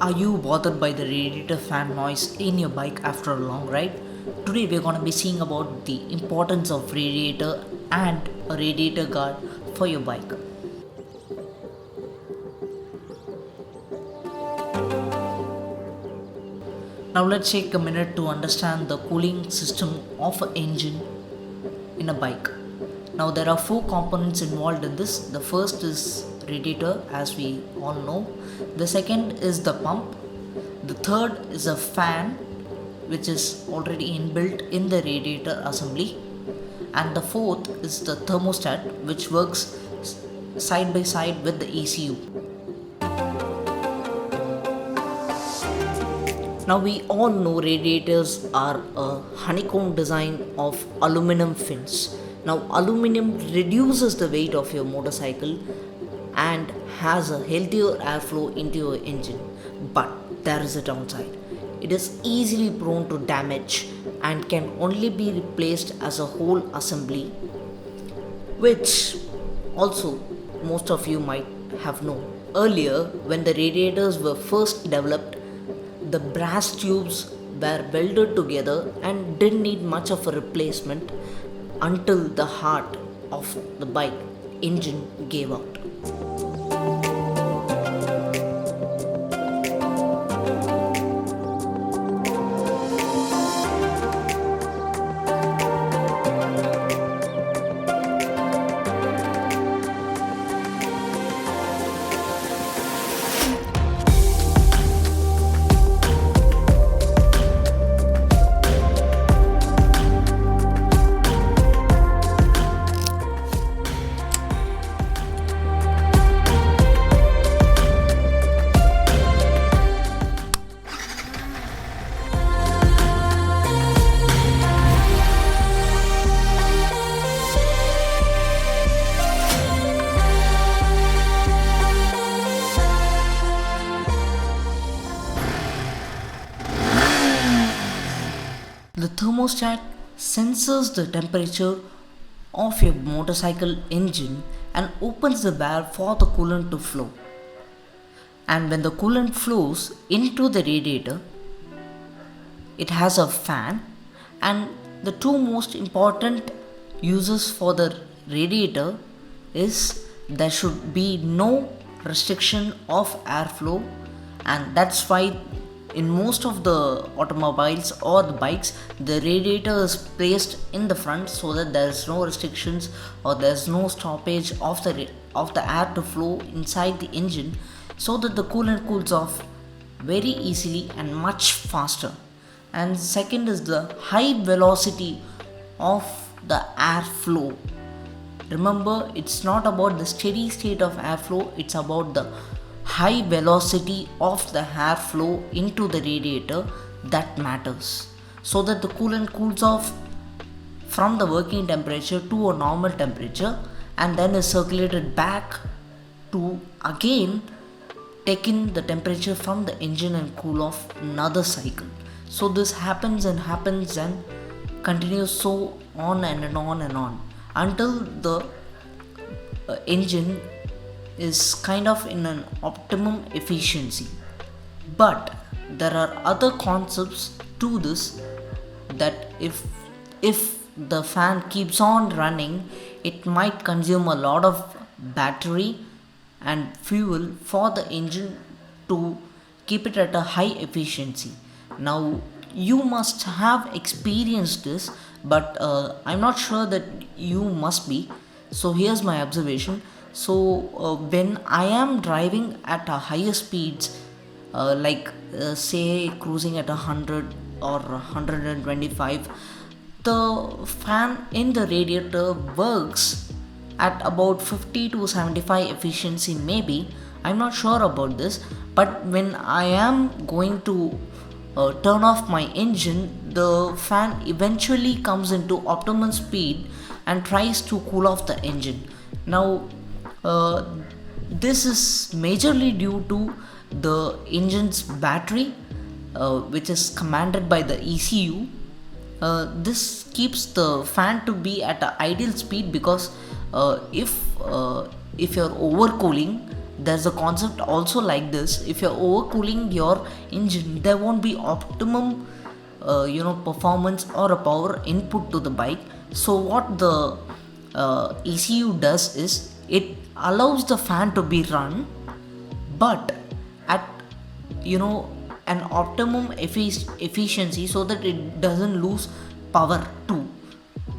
Are you bothered by the radiator fan noise in your bike after a long ride? Today we're going to be seeing about the importance of radiator and a radiator guard for your bike. Now let's take a minute to understand the cooling system of an engine in a bike. Now there are four components involved in this. The first is radiator, as we all know. The second is the pump. The third is a fan, which is already inbuilt in the radiator assembly. And the fourth is the thermostat, which works side by side with the ECU. Now we all know radiators are a honeycomb design of aluminum fins. Now aluminum reduces the weight of your motorcycle and has a healthier airflow into your engine. But there is a downside. It is easily prone to damage and can only be replaced as a whole assembly, which also most of you might have known. Earlier, when the radiators were first developed, the brass tubes were welded together and didn't need much of a replacement until the heart of the bike engine gave out. The thermostat senses the temperature of your motorcycle engine and opens the valve for the coolant to flow. And when the coolant flows into the radiator, it has a fan, and the two most important uses for the radiator is there should be no restriction of airflow, and that's why in most of the automobiles or the bikes the radiator is placed in the front so that there is no restrictions or there is no stoppage of the air to flow inside the engine, so that the coolant cools off very easily and much faster. And second is the high velocity of the airflow. Remember, it's not about the steady state of airflow, it's about the high velocity of the airflow into the radiator that matters, so that the coolant cools off from the working temperature to a normal temperature and then is circulated back to again take in the temperature from the engine and cool off another cycle. So this happens and continues so on and on and on until the engine is kind of in an optimum efficiency. But there are other concepts to this, that if the fan keeps on running, it might consume a lot of battery and fuel for the engine to keep it at a high efficiency. Now you must have experienced this, but I'm not sure that you must be. So here's my observation. So when I am driving at a higher speeds, say cruising at 100 or 125, the fan in the radiator works at about 50 to 75 efficiency maybe. I'm not sure about this, but when I am going to turn off my engine, the fan eventually comes into optimum speed and tries to cool off the engine. Now this is majorly due to the engine's battery, which is commanded by the ECU. This keeps the fan to be at an ideal speed, because if you're overcooling, there's a concept also like this. If you're overcooling your engine, there won't be optimum performance or a power input to the bike. So what the ECU does is it allows the fan to be run, but at an optimum efficiency, so that it doesn't lose power too.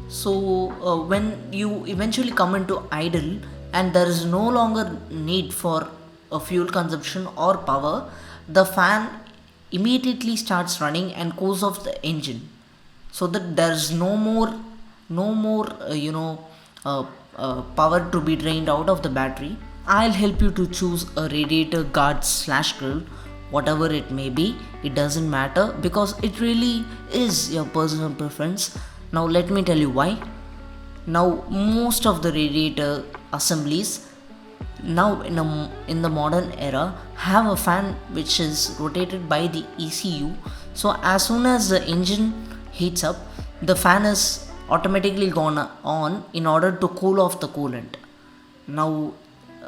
So when you eventually come into idle and there is no longer need for a fuel consumption or power, the fan immediately starts running and cools off the engine, so that there is no more power to be drained out of the battery. I'll help you to choose a radiator guard slash grill, whatever it may be. It doesn't matter, because it really is your personal preference. Now let me tell you why. Now most of the radiator assemblies now in the modern era have a fan which is rotated by the ECU. So as soon as the engine heats up, the fan is automatically gone on in order to cool off the coolant. Now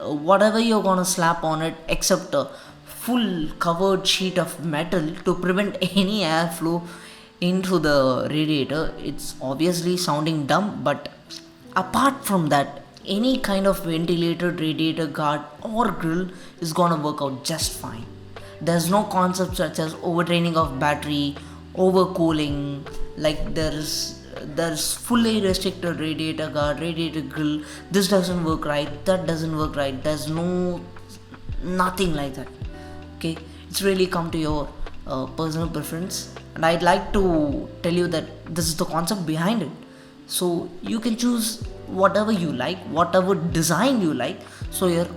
whatever you're gonna slap on it, except a full covered sheet of metal to prevent any airflow into the radiator, it's obviously sounding dumb, but apart from that, any kind of ventilated radiator guard or grill is gonna work out just fine. There's no concept such as overtraining of battery, overcooling, like there's fully restricted radiator guard, radiator grill, this doesn't work right, that doesn't work right. There's nothing like that. Okay, it's really come to your personal preference, and I'd like to tell you that this is the concept behind it. So you can choose whatever you like, whatever design you like. So you're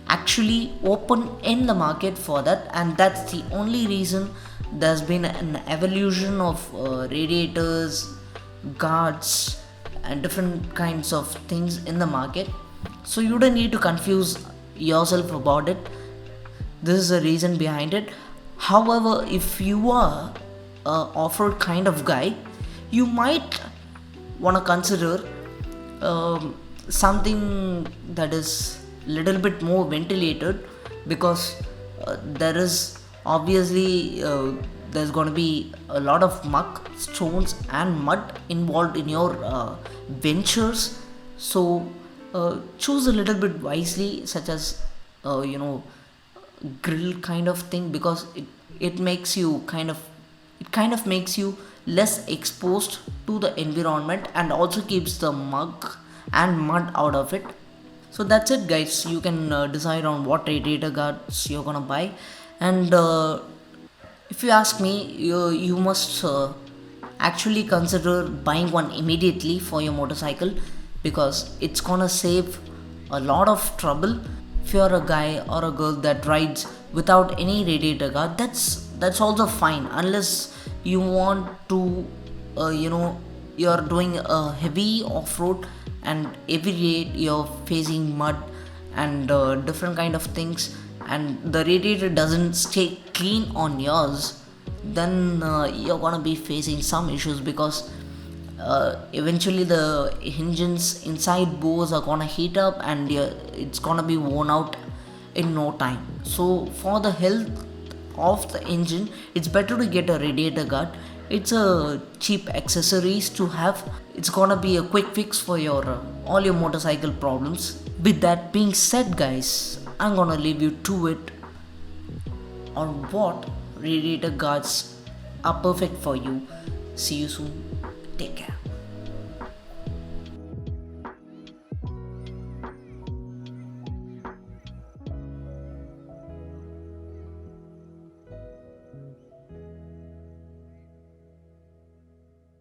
actually open in the market for that, and that's the only reason there's been an evolution of radiators, guards, and different kinds of things in the market. So you don't need to confuse yourself about it. This is the reason behind it. However, if you are a off-road kind of guy, you might want to consider something that is little bit more ventilated, because there is obviously there's going to be a lot of muck, stones and mud involved in your ventures. So choose a little bit wisely, such as grill kind of thing, because it makes you kind of makes you less exposed to the environment, and also keeps the muck and mud out of it. So that's it, guys. You can decide on what radiator guards you're gonna buy, and if you ask me, you must actually consider buying one immediately for your motorcycle, because it's gonna save a lot of trouble. If you're a guy or a girl that rides without any radiator guard, that's also fine, unless you want to you're doing a heavy off-road and every day you're facing mud and different kind of things, and the radiator doesn't stay clean on yours, then you're gonna be facing some issues, because eventually the engines inside bores are gonna heat up and it's gonna be worn out in no time. So for the health of the engine, it's better to get a radiator guard. It's a cheap accessories to have. It's gonna be a quick fix for your all your motorcycle problems. With that being said, guys, I'm gonna leave you to it on what radiator guards are perfect for you. See you soon. Take care.